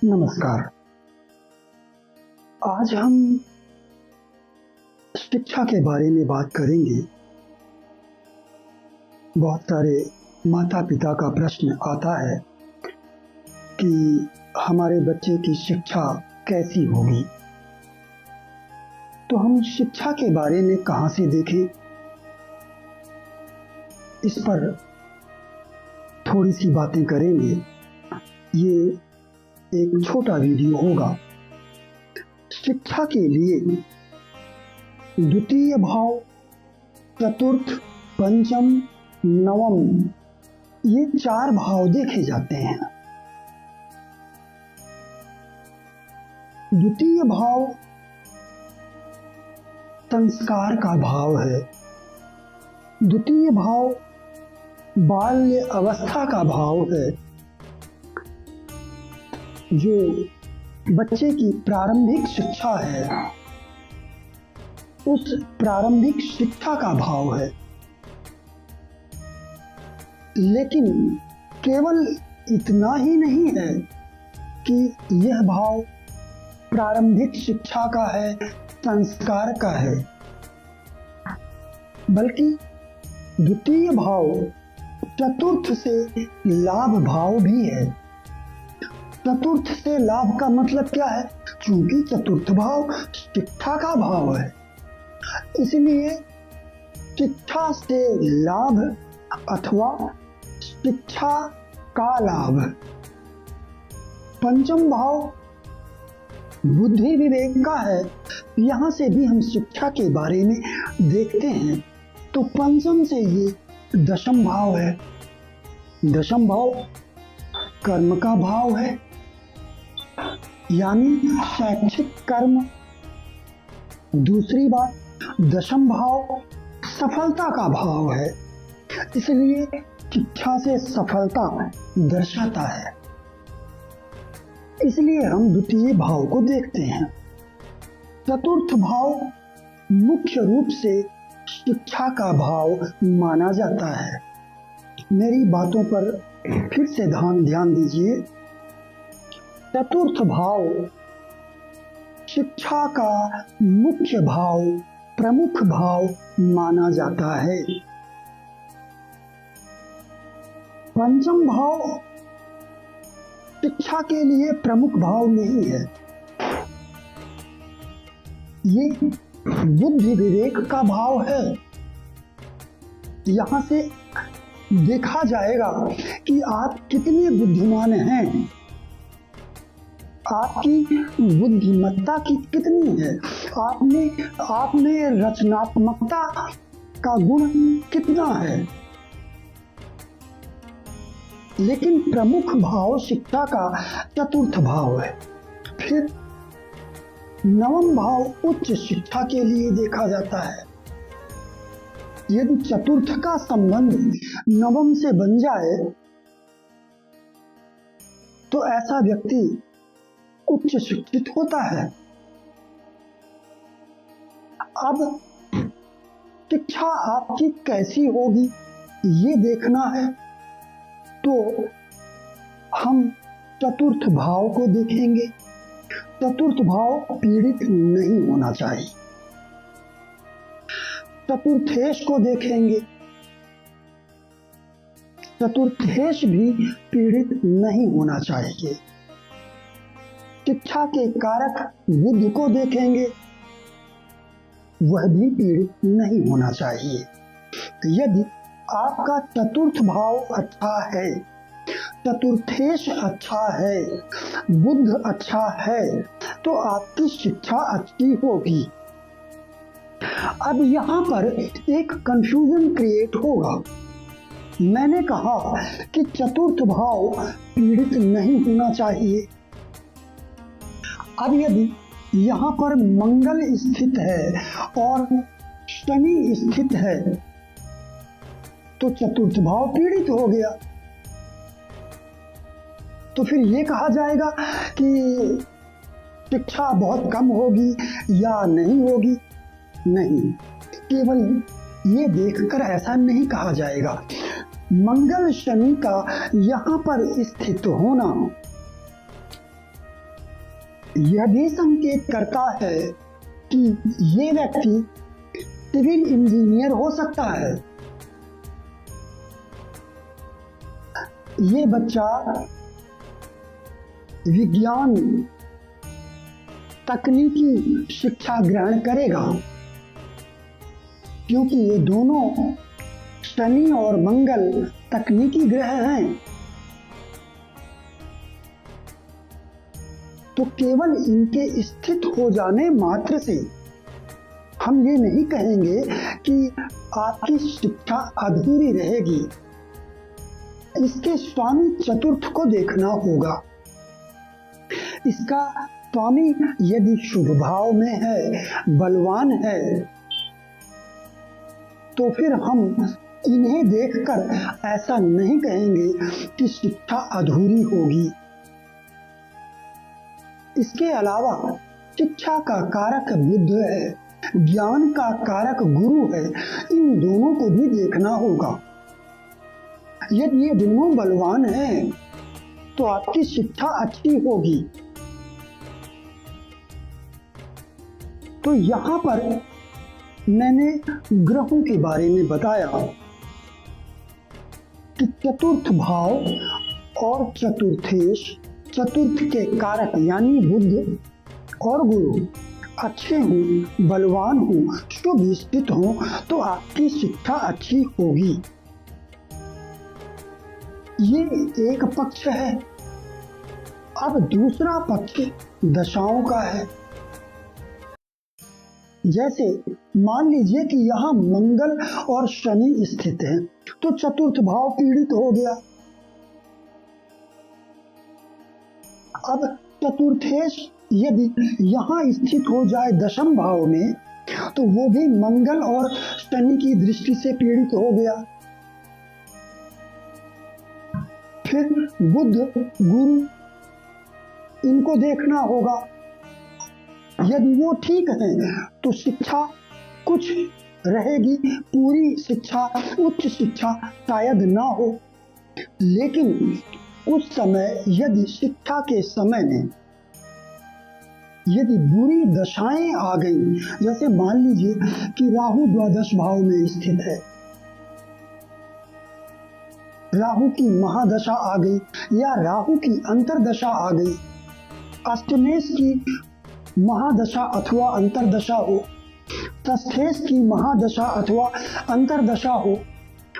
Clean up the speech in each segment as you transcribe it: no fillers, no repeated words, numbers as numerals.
नमस्कार। आज हम शिक्षा के बारे में बात करेंगे। बहुत सारे माता पिता का प्रश्न आता है कि हमारे बच्चे की शिक्षा कैसी होगी। तो हम शिक्षा के बारे में कहाँ से देखें, इस पर थोड़ी सी बातें करेंगे। ये एक छोटा वीडियो होगा। शिक्षा के लिए द्वितीय भाव, चतुर्थ, पंचम, नवम, ये 4 भाव देखे जाते हैं। द्वितीय भाव संस्कार का भाव है। द्वितीय भाव बाल्य अवस्था का भाव है, जो बच्चे की प्रारंभिक शिक्षा है। उस प्रारंभिक शिक्षा का भाव है। लेकिन केवल इतना ही नहीं है कि यह भाव प्रारंभिक शिक्षा का है, संस्कार का है, बल्कि द्वितीय भाव चतुर्थ से लाभ भाव भी है। चतुर्थ से लाभ का मतलब क्या है? चूंकि चतुर्थ भाव शिक्षा का भाव है, इसलिए शिक्षा से लाभ अथवा शिक्षा का लाभ। पंचम भाव बुद्धि विवेक का है। यहाँ से भी हम शिक्षा के बारे में देखते हैं। तो पंचम से ये दशम भाव है। दशम भाव कर्म का भाव है, यानी शैक्षिक कर्म। दूसरी बात, दशम भाव सफलता का भाव है, इसलिए शिक्षा से सफलता दर्शाता है। इसलिए हम द्वितीय भाव को देखते हैं। चतुर्थ भाव मुख्य रूप से शिक्षा का भाव माना जाता है। मेरी बातों पर फिर से ध्यान दीजिए। चतुर्थ भाव शिक्षा का मुख्य भाव, प्रमुख भाव माना जाता है। पंचम भाव शिक्षा के लिए प्रमुख भाव नहीं है। ये बुद्धि विवेक का भाव है। यहाँ से देखा जाएगा कि आप कितने बुद्धिमान हैं, आपकी बुद्धिमत्ता कितनी है, आपने रचनात्मकता का गुण कितना है। लेकिन प्रमुख भाव शिक्षा का चतुर्थ भाव है। फिर नवम भाव उच्च शिक्षा के लिए देखा जाता है। यदि चतुर्थ का संबंध नवम से बन जाए तो ऐसा व्यक्ति उच्च शिक्षित होता है। अब शिक्षा आपकी कैसी होगी ये देखना है, तो हम चतुर्थ भाव को देखेंगे। चतुर्थ भाव पीड़ित नहीं होना चाहिए। चतुर्थेश को देखेंगे। चतुर्थेश भी पीड़ित नहीं होना चाहिए। शिक्षा के कारक बुद्ध को देखेंगे, वह भी पीड़ित नहीं होना चाहिए। यदि आपका चतुर्थ भाव अच्छा है, चतुर्थेश अच्छा है, बुद्ध अच्छा है, तो आपकी शिक्षा अच्छी होगी। अब यहाँ पर एक कंफ्यूजन क्रिएट होगा। मैंने कहा कि चतुर्थ भाव पीड़ित नहीं होना चाहिए। अब यदि यहाँ पर मंगल स्थित है और शनि स्थित है तो चतुर्थ भाव पीड़ित हो गया। तो फिर ये कहा जाएगा कि शिक्षा बहुत कम होगी या नहीं होगी। नहीं, केवल ये देखकर ऐसा नहीं कहा जाएगा। मंगल शनि का यहाँ पर स्थित होना यह भी संकेत करता है कि ये व्यक्ति सिविल इंजीनियर हो सकता है। ये बच्चा विज्ञान तकनीकी शिक्षा ग्रहण करेगा, क्योंकि ये दोनों शनि और मंगल तकनीकी ग्रह हैं। तो केवल इनके स्थित हो जाने मात्र से हम ये नहीं कहेंगे कि आपकी शिक्षा अधूरी रहेगी। इसके स्वामी चतुर्थ को देखना होगा। इसका स्वामी यदि शुभ भाव में है, बलवान है, तो फिर हम इन्हें देखकर ऐसा नहीं कहेंगे कि शिक्षा अधूरी होगी। इसके अलावा शिक्षा का कारक बुध है, ज्ञान का कारक गुरु है। इन दोनों को भी देखना होगा। यदि ये दोनों बलवान हैं तो आपकी शिक्षा अच्छी होगी। तो यहाँ पर मैंने ग्रहों के बारे में बताया कि चतुर्थ भाव और चतुर्थेश, चतुर्थ के कारक यानी बुध और गुरु अच्छे हों, बलवान हों, शुभ स्थित हों तो आपकी शिक्षा अच्छी होगी। ये एक पक्ष है। अब दूसरा पक्ष दशाओं का है। जैसे मान लीजिए कि यहाँ मंगल और शनि स्थित हैं, तो चतुर्थ भाव पीड़ित हो गया। अब चतुर्थेश यदि यहाँ स्थित हो जाए दशम भाव में, तो वो भी मंगल और शनि की दृष्टि से पीड़ित हो गया। फिर बुध, गुरु, इनको देखना होगा। यदि वो ठीक है तो शिक्षा कुछ रहेगी, पूरी शिक्षा, उच्च शिक्षा शायद ना हो। लेकिन उस समय यदि शिक्षा के समय में यदि बुरी दशाएं आ गई, जैसे मान लीजिए कि राहु द्वादश भाव में स्थित है, राहु की महादशा आ गई या राहु की अंतरदशा आ गई, अष्टमेश की महादशा अथवा अंतरदशा हो, षष्ठेश की महादशा अथवा अंतरदशा हो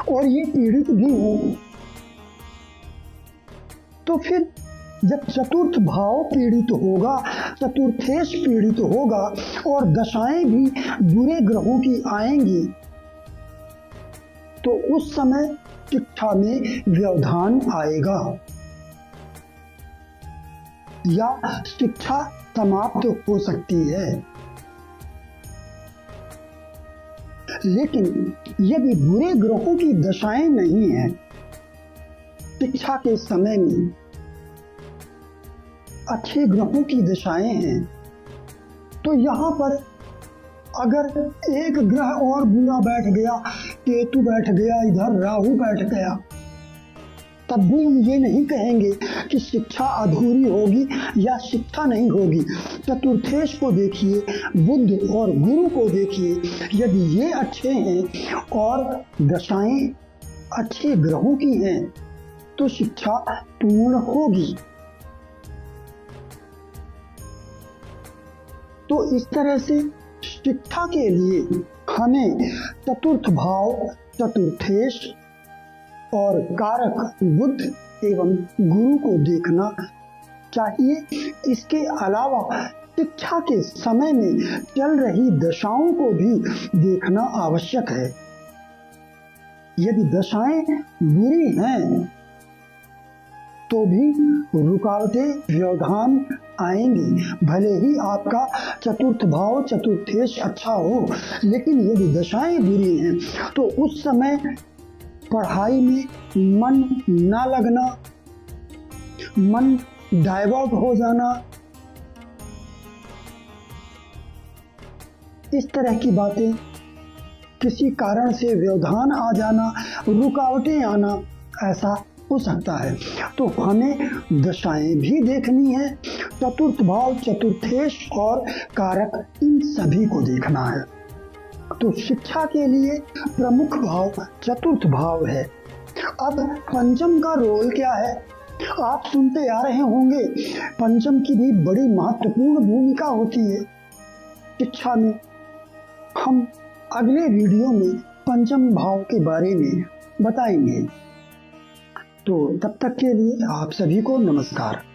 और ये पीड़ित भी हो, तो फिर जब चतुर्थ भाव पीड़ित होगा, चतुर्थेश पीड़ित होगा और दशाएं भी बुरे ग्रहों की आएंगी, तो उस समय शिक्षा में व्यवधान आएगा या शिक्षा समाप्त हो सकती है। लेकिन यदि बुरे ग्रहों की दशाएं नहीं हैं शिक्षा के समय में, अच्छे ग्रहों की दशाएं हैं, तो यहाँ पर अगर एक ग्रह और बुरा बैठ गया, केतु बैठ गया, इधर राहु बैठ गया, तब भी हम ये नहीं कहेंगे कि शिक्षा अधूरी होगी या शिक्षा नहीं होगी। चतुर्थेश को देखिए, बुध और गुरु को देखिए, यदि ये अच्छे हैं और दशाएं अच्छे ग्रहों की हैं तो शिक्षा पूर्ण होगी। तो इस तरह से शिक्षा के लिए हमें चतुर्थ भाव, चतुर्थेश और कारक बुध एवं गुरु को देखना चाहिए। इसके अलावा शिक्षा के समय में चल रही दशाओं को भी देखना आवश्यक है। यदि दशाएं बुरी हैं तो भी रुकावटें, व्यवधान आएंगी। भले ही आपका चतुर्थ भाव, चतुर्थेश अच्छा हो, लेकिन यदि दशाएं बुरी हैं तो उस समय पढ़ाई में मन ना लगना, मन डाइवर्ट हो जाना, इस तरह की बातें, किसी कारण से व्यवधान आ जाना, रुकावटें आना, ऐसा हो सकता है। तो हमें दशाएं भी देखनी है, चतुर्थ भाव, चतुर्थेश और कारक, इन सभी को देखना है। तो शिक्षा के लिए प्रमुख भाव चतुर्थ भाव है। अब पंचम का रोल क्या है? आप सुनते आ रहे होंगे, पंचम की भी बड़ी महत्वपूर्ण भूमिका होती है शिक्षा में। हम अगले वीडियो में पंचम भाव के बारे में बताएंगे। तो तब तक के लिए आप सभी को नमस्कार।